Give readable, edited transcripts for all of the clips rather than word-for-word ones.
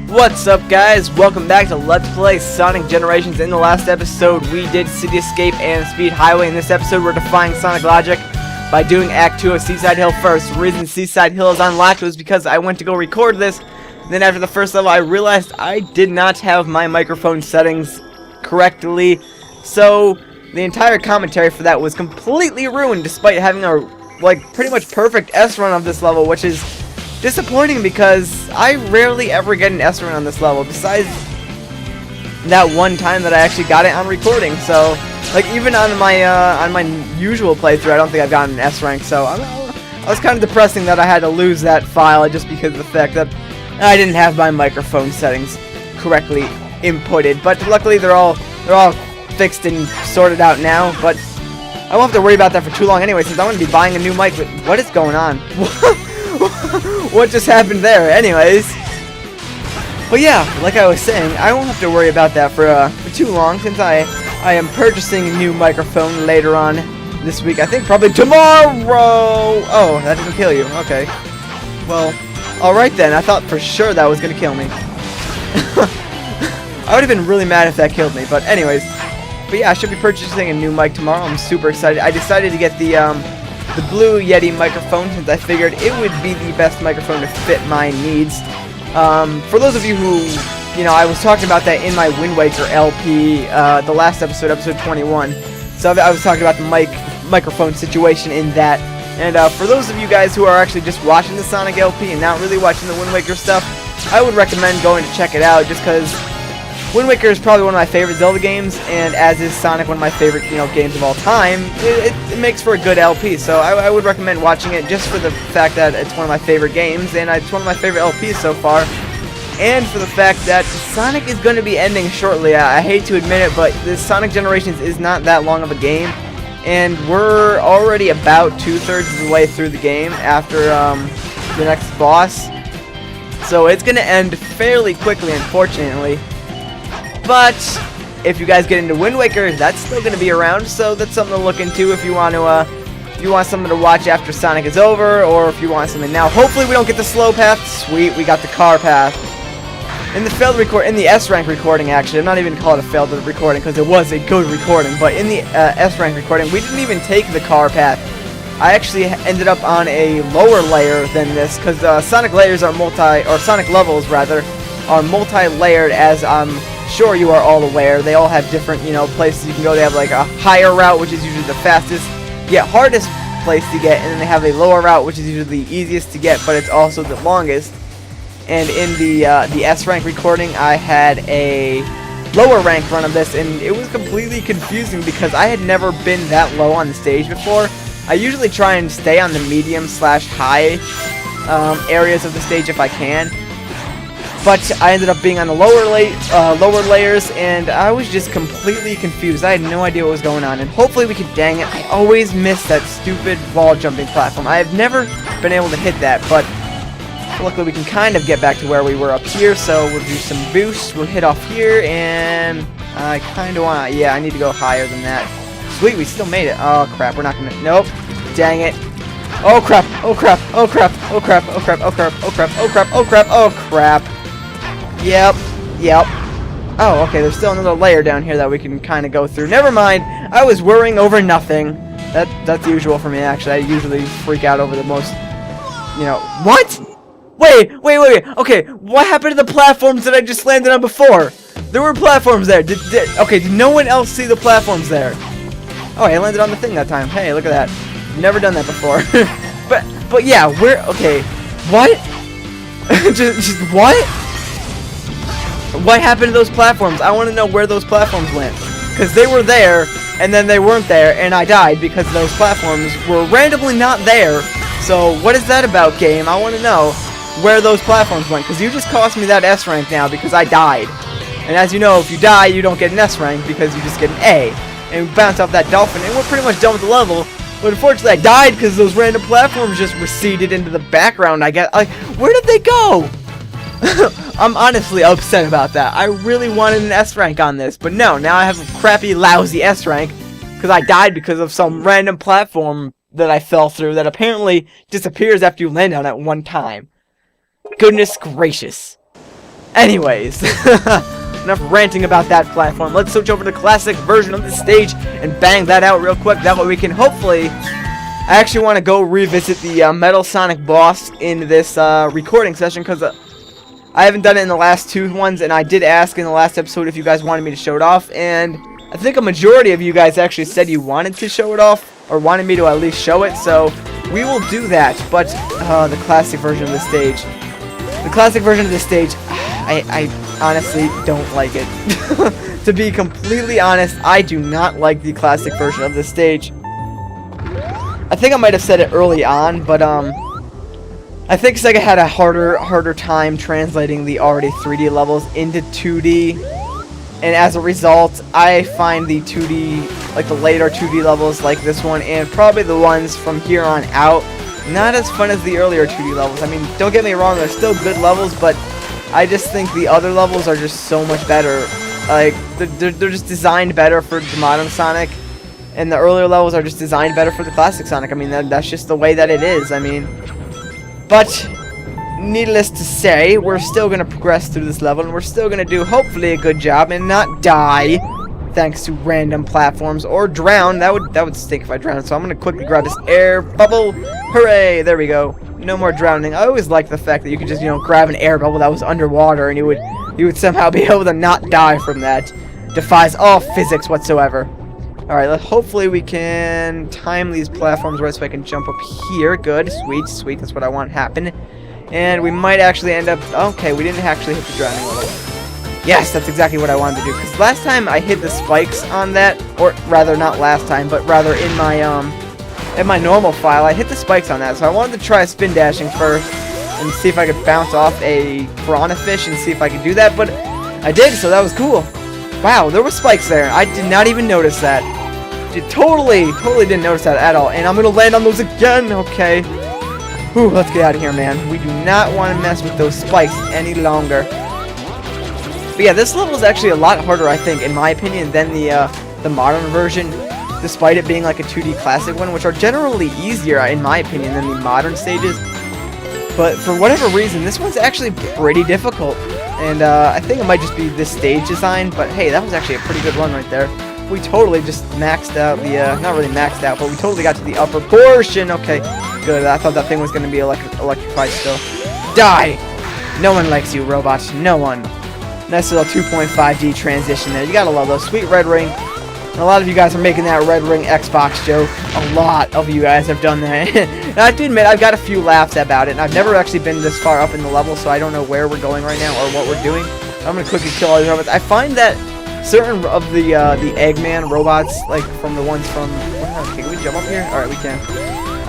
What's up, guys? Welcome back to Let's Play Sonic Generations. In the last episode, we did City Escape and Speed Highway. In this episode, we're defying Sonic logic by doing Act 2 of Seaside Hill first. The reason Seaside Hill is unlocked was because I went to go record this. Then after the first level, I realized I did not have my microphone settings correctly. So the entire commentary for that was completely ruined, despite having a pretty much perfect S run of this level, which is disappointing because I rarely ever get an S run on this level, besides that one time that I actually got it on recording. So, like, even on my usual playthrough, I don't think I've gotten an S rank. So I was kind of depressing that I had to lose that file just because of the fact that I didn't have my microphone settings correctly inputted. But luckily, they're all fixed and sorted out now. But I won't have to worry about that for too long anyway, since I'm going to be buying a new mic. But what is going on? What just happened there? Anyways, but yeah, like I was saying, I won't have to worry about that for too long, since I am purchasing a new microphone later on this week. I think probably tomorrow. Oh, that doesn't kill you. Okay. Well, alright then. I thought for sure that was gonna kill me. I would have been really mad if that killed me. But anyways, but yeah, I should be purchasing a new mic tomorrow. I'm super excited. I decided to get the Blue Yeti microphone, since I figured it would be the best microphone to fit my needs. For those of you who, I was talking about that in my Wind Waker LP, the last episode, episode 21. So I was talking about the microphone situation in that. And for those of you guys who are actually just watching the Sonic LP and not really watching the Wind Waker stuff, I would recommend going to check it out, just because Wind Waker is probably one of my favorite Zelda games, and as is Sonic, one of my favorite, games of all time. It makes for a good LP, so I would recommend watching it just for the fact that it's one of my favorite games, and it's one of my favorite LPs so far, and for the fact that Sonic is going to be ending shortly. I hate to admit it, but this Sonic Generations is not that long of a game, and we're already about 2/3 of the way through the game after the next boss, so it's going to end fairly quickly, unfortunately. But if you guys get into Wind Waker, that's still going to be around, so that's something to look into if you want something to watch after Sonic is over, or if you want something now. Hopefully we don't get the slow path. Sweet, we got the car path. In the S rank recording, actually, I'm not even gonna call it a failed recording because it was a good recording. But in the S rank recording, we didn't even take the car path. I actually ended up on a lower layer than this, because Sonic layers are Sonic levels rather are multi-layered, as I'm sure you are all aware. They all have different, places you can go. They have like a higher route, which is usually the fastest, yet hardest place to get, and then they have a lower route, which is usually the easiest to get, but it's also the longest. And in the S rank recording, I had a lower rank run of this, and it was completely confusing because I had never been that low on the stage before. I usually try and stay on the medium/high areas of the stage if I can. But I ended up being on the lower layers, and I was just completely confused. I had no idea what was going on, and hopefully we can, dang it, I always miss that stupid wall jumping platform. I have never been able to hit that, but luckily we can kind of get back to where we were up here, so we'll do some boosts. We'll hit off here, and I kind of want to, I need to go higher than that. Sweet, we still made it. Oh crap, we're not going to, nope, dang it. Oh crap, oh crap, oh crap, oh crap, oh crap, oh crap, oh crap, oh crap, oh crap, oh crap. Yep. Oh, okay, there's still another layer down here that we can kind of go through. Never mind, I was worrying over nothing. That's usual for me, actually. I usually freak out over the most, What? Wait. Okay, what happened to the platforms that I just landed on before? There were platforms there. Did no one else see the platforms there? Oh, I landed on the thing that time. Hey, look at that. Never done that before. but yeah, okay. What? just what? What happened to those platforms? I want to know where those platforms went. Because they were there, and then they weren't there, and I died because those platforms were randomly not there. So, what is that about, game? I want to know where those platforms went. Because you just cost me that S rank now because I died. And as you know, if you die, you don't get an S rank because you just get an A. And we bounce off that dolphin, and we're pretty much done with the level. But unfortunately, I died because those random platforms just receded into the background. I guess, where did they go? I'm honestly upset about that. I really wanted an S rank on this, but no, now I have a crappy, lousy S rank because I died because of some random platform that I fell through that apparently disappears after you land on it one time. Goodness gracious. Anyways, enough ranting about that platform. Let's switch over to the classic version of the stage and bang that out real quick. That way we can hopefully... I actually want to go revisit the Metal Sonic boss in this recording session because I haven't done it in the last two ones, and I did ask in the last episode if you guys wanted me to show it off, and I think a majority of you guys actually said you wanted to show it off, or wanted me to at least show it, so we will do that. But the classic version of the stage. The classic version of the stage, I honestly don't like it. To be completely honest, I do not like the classic version of the stage. I think I might have said it early on, but I think Sega had a harder time translating the already 3D levels into 2D, and as a result, I find the 2D, like the later 2D levels like this one, and probably the ones from here on out, not as fun as the earlier 2D levels. I mean, don't get me wrong, they're still good levels, but I just think the other levels are just so much better. Like, they're just designed better for the modern Sonic, and the earlier levels are just designed better for the classic Sonic. I mean, that's just the way that it is. I mean, but needless to say, we're still going to progress through this level, and we're still going to do, hopefully, a good job and not die thanks to random platforms or drown. That would stink if I drowned, so I'm going to quickly grab this air bubble. Hooray! There we go. No more drowning. I always liked the fact that you could just, grab an air bubble that was underwater, and you would somehow be able to not die from that. Defies all physics whatsoever. Alright, hopefully we can time these platforms right so I can jump up here. Good, sweet, sweet, that's what I want to happen. And we might actually end up... Okay, we didn't actually hit the drowning level. Yes, that's exactly what I wanted to do. Because last time I hit the spikes on that, or rather not last time, but rather in my normal file, I hit the spikes on that. So I wanted to try spin dashing first and see if I could bounce off a piranha fish and see if I could do that. But I did, so that was cool. Wow, there were spikes there. I did not even notice that. Totally didn't notice that at all. And I'm going to land on those again. Okay. Whew, let's get out of here, man. We do not want to mess with those spikes any longer. But yeah, this level is actually a lot harder, I think, in my opinion, than the modern version, despite it being like a 2D classic one, which are generally easier, in my opinion, than the modern stages. But for whatever reason, this one's actually pretty difficult. And I think it might just be this stage design, but hey, that was actually a pretty good run right there. We totally just maxed out the, not really maxed out, but we totally got to the upper portion. Okay, good. I thought that thing was going to be electrified still. Die! No one likes you, robots. No one. Nice little 2.5D transition there. You gotta love those. Sweet red ring. And a lot of you guys are making that red ring Xbox joke. A lot of you guys have done that. And I have to admit, I've got a few laughs about it. And I've never actually been this far up in the level, so I don't know where we're going right now or what we're doing. I'm going to quickly kill all these robots. I find that certain of the Eggman robots, like from the ones from... Okay, can we jump up here? Alright, we can.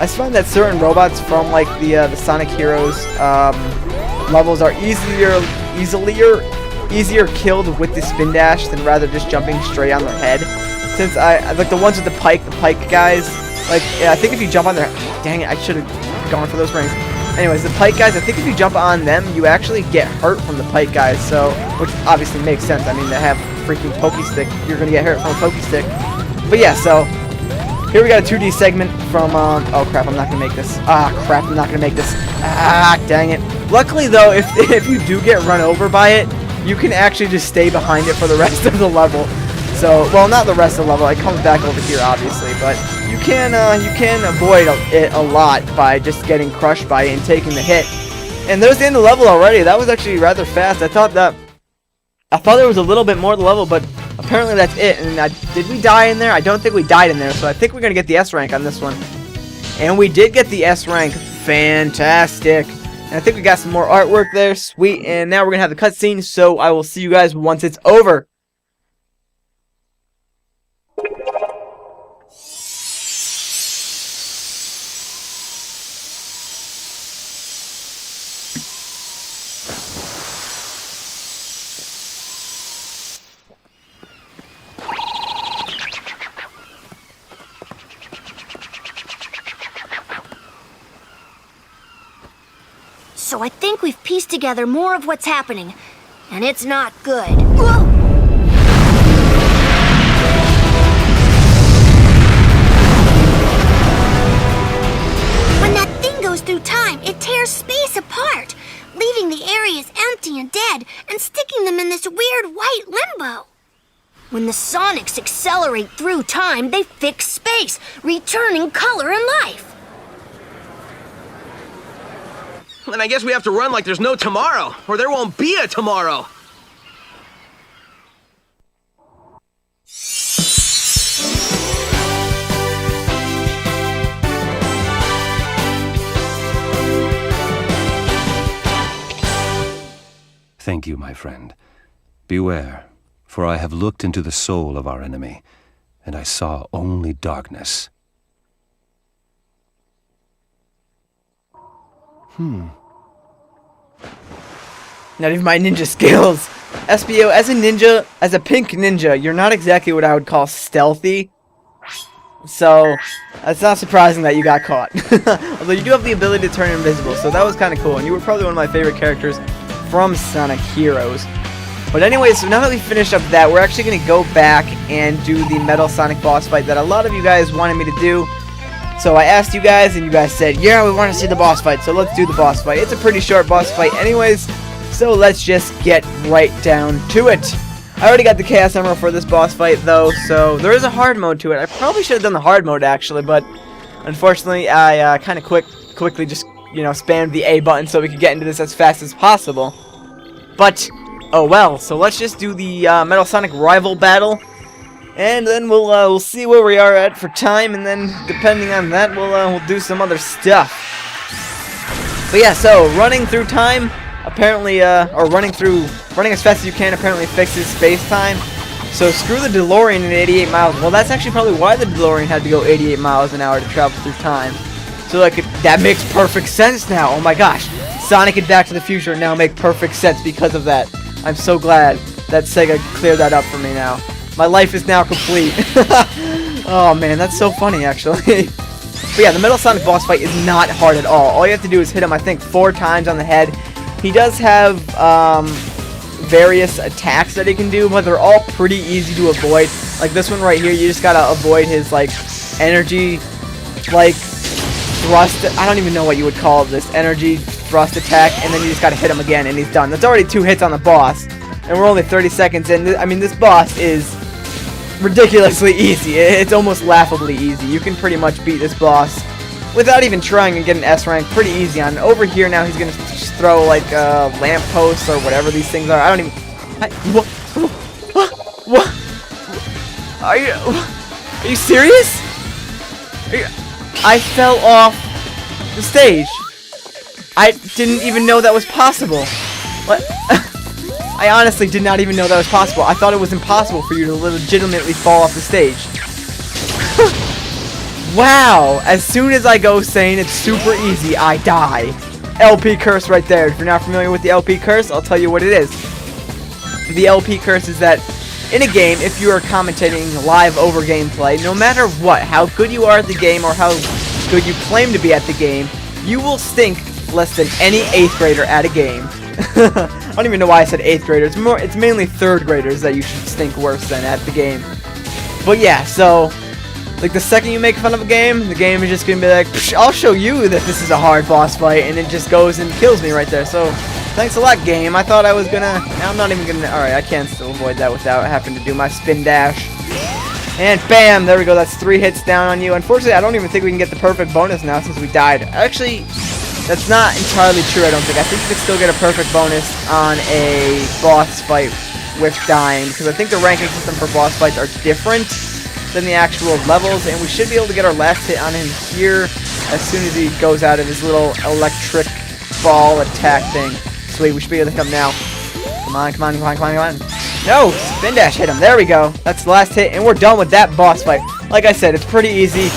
I just find that certain robots from like the Sonic Heroes levels are easier killed with the spin dash than rather just jumping straight on their head. Since I like the ones with the pike guys, like yeah, I think if you jump on their, dang it, I should have gone for those rings. Anyways, the pike guys, I think if you jump on them, you actually get hurt from the pike guys. So, which obviously makes sense. I mean, they have freaking pokey stick. You're gonna get hurt from a pokey stick. But yeah, so here we got a 2D segment from. Oh crap, I'm not gonna make this. Ah crap, I'm not gonna make this. Ah, dang it. Luckily though, if you do get run over by it, you can actually just stay behind it for the rest of the level. So, well, not the rest of the level. It comes back over here, obviously, but you can avoid it a lot by just getting crushed by it and taking the hit. And there's the end of the level already. That was actually rather fast. I thought there was a little bit more to the level, but apparently that's it. And did we die in there? I don't think we died in there. So I think we're gonna get the S rank on this one. And we did get the S rank. Fantastic. And I think we got some more artwork there. Sweet. And now we're going to have the cutscene. So I will see you guys once it's over. So I think we've pieced together more of what's happening, and it's not good. When that thing goes through time, it tears space apart, leaving the areas empty and dead and sticking them in this weird white limbo. When the Sonics accelerate through time, they fix space, returning color and life. Then I guess we have to run like there's no tomorrow, or there won't be a tomorrow. Thank you, my friend. Beware, for I have looked into the soul of our enemy, and I saw only darkness. Not even my ninja skills. SBO, as a ninja, as a pink ninja, you're not exactly what I would call stealthy. So, it's not surprising that you got caught. Although you do have the ability to turn invisible, so that was kind of cool. And you were probably one of my favorite characters from Sonic Heroes. But anyways, so now that we finished up that, we're actually going to go back and do the Metal Sonic boss fight that a lot of you guys wanted me to do. So I asked you guys, and you guys said, yeah, we want to see the boss fight, so let's do the boss fight. It's a pretty short boss fight anyways, so let's just get right down to it. I already got the Chaos Emerald for this boss fight, though, so there is a hard mode to it. I probably should have done the hard mode, actually, but unfortunately, I kind of quickly just, you know, spammed the A button so we could get into this as fast as possible. But, oh well, so let's just do the Metal Sonic rival battle, and then we'll see where we are at for time, and then depending on that, we'll do some other stuff. But yeah, so running through time, apparently, or running as fast as you can apparently fixes space-time. So screw the DeLorean at 88 miles. Well, that's actually probably why the DeLorean had to go 88 miles an hour to travel through time. So like, that makes perfect sense now. Oh my gosh. Sonic and Back to the Future now make perfect sense because of that. I'm so glad that Sega cleared that up for me now. My life is now complete. Oh man, that's so funny actually. But yeah, the Metal Sonic boss fight is not hard at all. All you have to do is hit him, I think, 4 times on the head. He does have various attacks that he can do, but they're all pretty easy to avoid. Like this one right here, you just gotta avoid his like energy, like thrust. I don't even know what you would call this, energy thrust attack, and then you just gotta hit him again, and he's done. That's already 2 hits on the boss, and we're only 30 seconds in. I mean, this boss is ridiculously easy. It's almost laughably easy. You can pretty much beat this boss without even trying and get an S rank pretty easy on. Over here now, he's gonna just throw like lamp posts or whatever these things are. I don't even. What? Are you serious? I fell off the stage. I didn't even know that was possible. What? I honestly did not even know that was possible. I thought it was impossible for you to legitimately fall off the stage. Wow! As soon as I go saying it's super easy, I die. LP curse right there. If you're not familiar with the LP curse, I'll tell you what it is. The LP curse is that in a game, if you are commentating live over gameplay, no matter what, how good you are at the game or how good you claim to be at the game, you will stink less than any 8th grader at a game. I don't even know why I said 8th graders. It's mainly 3rd graders that you should stink worse than at the game. But yeah, so like the second you make fun of a game, the game is just gonna be like, I'll show you that this is a hard boss fight, and it just goes and kills me right there. So thanks a lot, game. I thought I was gonna. I'm not even gonna. All right, I can still avoid that without having to do my spin dash. And bam, there we go. That's 3 hits down on you. Unfortunately, I don't even think we can get the perfect bonus now since we died. Actually, that's not entirely true, I don't think. I think you can still get a perfect bonus on a boss fight with dying, because I think the ranking system for boss fights are different than the actual levels, and we should be able to get our last hit on him here as soon as he goes out of his little electric ball attack thing. Sweet, we should be able to hit him now. Come on, come on, come on, come on, come on. No! Spin dash hit him. There we go. That's the last hit, and we're done with that boss fight. Like I said, it's pretty easy.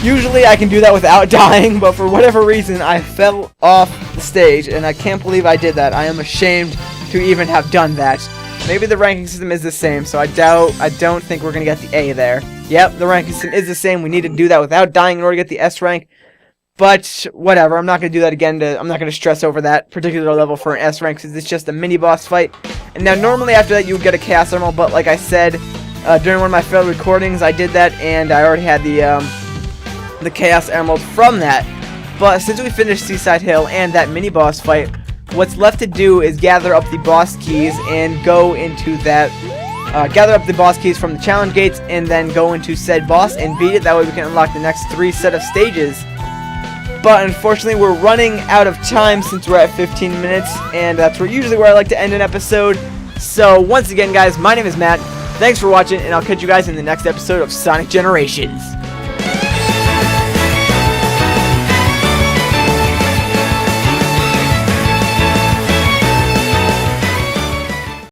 Usually I can do that without dying, but for whatever reason I fell off the stage, and I can't believe I did that. I am ashamed to even have done that. Maybe the ranking system is the same, so I don't think we're gonna get the A there. Yep, the ranking system is the same. We need to do that without dying in order to get the S rank. But whatever, I'm not gonna do that again. I'm not gonna stress over that particular level for an S rank, because it's just a mini boss fight. And now normally after that you would get a Chaos Emerald, but like I said during one of my failed recordings, I did that, and I already had the Chaos Emerald from that. But since we finished Seaside Hill and that mini boss fight, what's left to do is gather up the boss keys and go into that, gather up the boss keys from the challenge gates and then go into said boss and beat it. That way we can unlock the next 3 set of stages. But unfortunately, we're running out of time since we're at 15 minutes, and that's usually where I like to end an episode. So once again, guys, my name is Matt. Thanks for watching, and I'll catch you guys in the next episode of Sonic Generations.